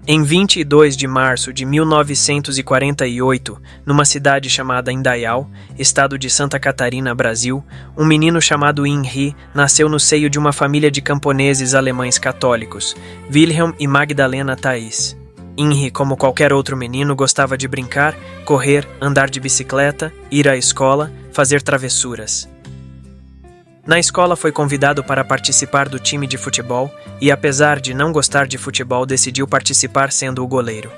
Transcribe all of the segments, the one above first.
Em 22 de março de 1948, numa cidade chamada Indaial, estado de Santa Catarina, Brasil, um menino chamado Henri nasceu no seio de uma família de camponeses alemães católicos, Wilhelm e Magdalena Thais. Henri, como qualquer outro menino, gostava de brincar, correr, andar de bicicleta, ir à escola, fazer travessuras. Na escola foi convidado para participar do time de futebol e, apesar de não gostar de futebol, decidiu participar sendo o goleiro.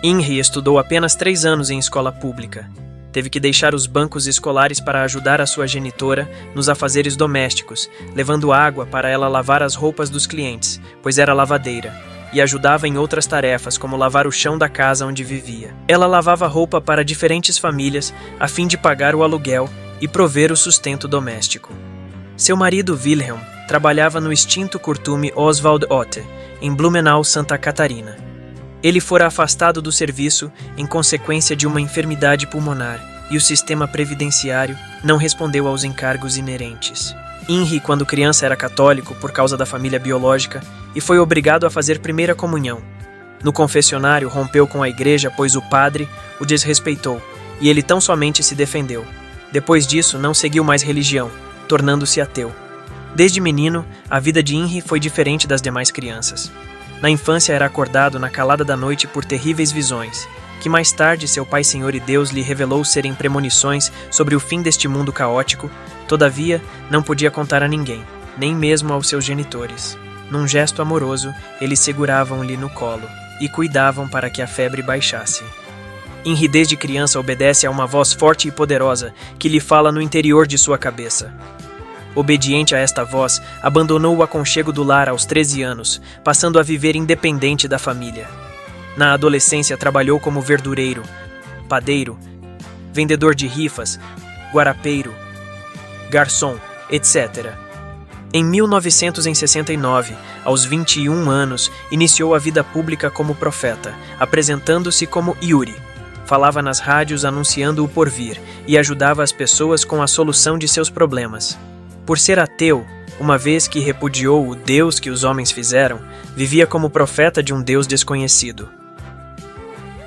Henri estudou apenas 3 anos em escola pública. Teve que deixar os bancos escolares para ajudar a sua genitora nos afazeres domésticos, levando água para ela lavar as roupas dos clientes, pois era lavadeira, e ajudava em outras tarefas, como lavar o chão da casa onde vivia. Ela lavava roupa para diferentes famílias a fim de pagar o aluguel e prover o sustento doméstico. Seu marido Wilhelm trabalhava no extinto curtume Oswald Otte, em Blumenau, Santa Catarina. Ele fora afastado do serviço em consequência de uma enfermidade pulmonar e o sistema previdenciário não respondeu aos encargos inerentes. Henri, quando criança, era católico por causa da família biológica e foi obrigado a fazer primeira comunhão. No confessionário, rompeu com a igreja, pois o padre o desrespeitou e ele tão somente se defendeu. Depois disso, não seguiu mais religião, tornando-se ateu. Desde menino, a vida de Henri foi diferente das demais crianças. Na infância era acordado na calada da noite por terríveis visões, que mais tarde seu Pai Senhor e Deus lhe revelou serem premonições sobre o fim deste mundo caótico. Todavia, não podia contar a ninguém, nem mesmo aos seus genitores. Num gesto amoroso, eles seguravam-lhe no colo e cuidavam para que a febre baixasse. Henri desde criança obedece a uma voz forte e poderosa que lhe fala no interior de sua cabeça. Obediente a esta voz, abandonou o aconchego do lar aos 13 anos, passando a viver independente da família. Na adolescência trabalhou como verdureiro, padeiro, vendedor de rifas, guarapeiro, garçom, etc. Em 1969, aos 21 anos, iniciou a vida pública como profeta, apresentando-se como Yuri. Falava nas rádios anunciando o porvir e ajudava as pessoas com a solução de seus problemas. Por ser ateu, uma vez que repudiou o Deus que os homens fizeram, vivia como profeta de um Deus desconhecido.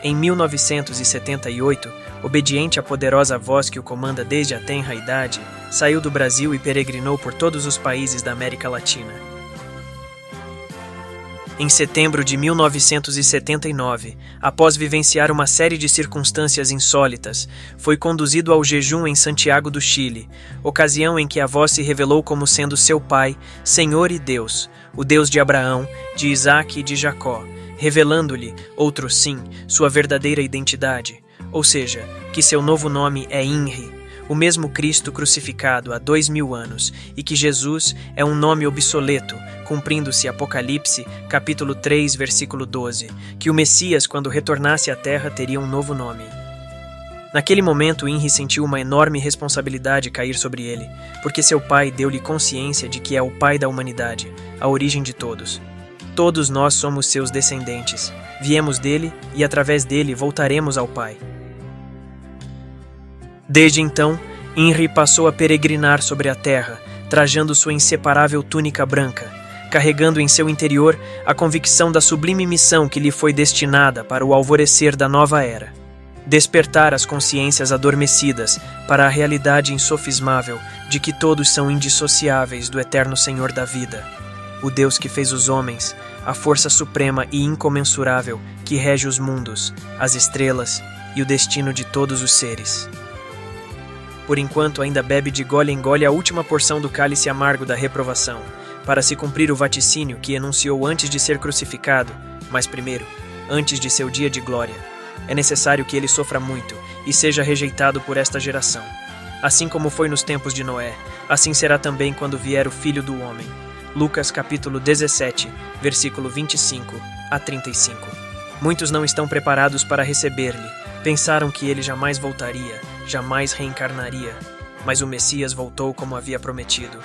Em 1978, obediente à poderosa voz que o comanda desde a tenra idade, saiu do Brasil e peregrinou por todos os países da América Latina. Em setembro de 1979, após vivenciar uma série de circunstâncias insólitas, foi conduzido ao jejum em Santiago do Chile, ocasião em que a voz se revelou como sendo seu pai, Senhor e Deus, o Deus de Abraão, de Isaque e de Jacó, revelando-lhe, outro sim, sua verdadeira identidade, ou seja, que seu novo nome é Henri, o mesmo Cristo crucificado há 2000 anos, e que Jesus é um nome obsoleto, cumprindo-se Apocalipse, capítulo 3, versículo 12, que o Messias, quando retornasse à Terra, teria um novo nome. Naquele momento, Henri sentiu uma enorme responsabilidade cair sobre ele, porque seu pai deu-lhe consciência de que é o pai da humanidade, a origem de todos. Todos nós somos seus descendentes, viemos dele e através dele voltaremos ao Pai. Desde então, Henri passou a peregrinar sobre a terra, trajando sua inseparável túnica branca, carregando em seu interior a convicção da sublime missão que lhe foi destinada para o alvorecer da nova era. Despertar as consciências adormecidas para a realidade insofismável de que todos são indissociáveis do eterno Senhor da vida, o Deus que fez os homens, a força suprema e incomensurável que rege os mundos, as estrelas e o destino de todos os seres. Por enquanto ainda bebe de gole em gole a última porção do cálice amargo da reprovação, para se cumprir o vaticínio que enunciou antes de ser crucificado, mas primeiro, antes de seu dia de glória. É necessário que ele sofra muito e seja rejeitado por esta geração. Assim como foi nos tempos de Noé, assim será também quando vier o Filho do Homem. Lucas capítulo 17, versículo 25 a 35. Muitos não estão preparados para receber-lhe, pensaram que ele jamais voltaria, jamais reencarnaria, mas o Messias voltou como havia prometido.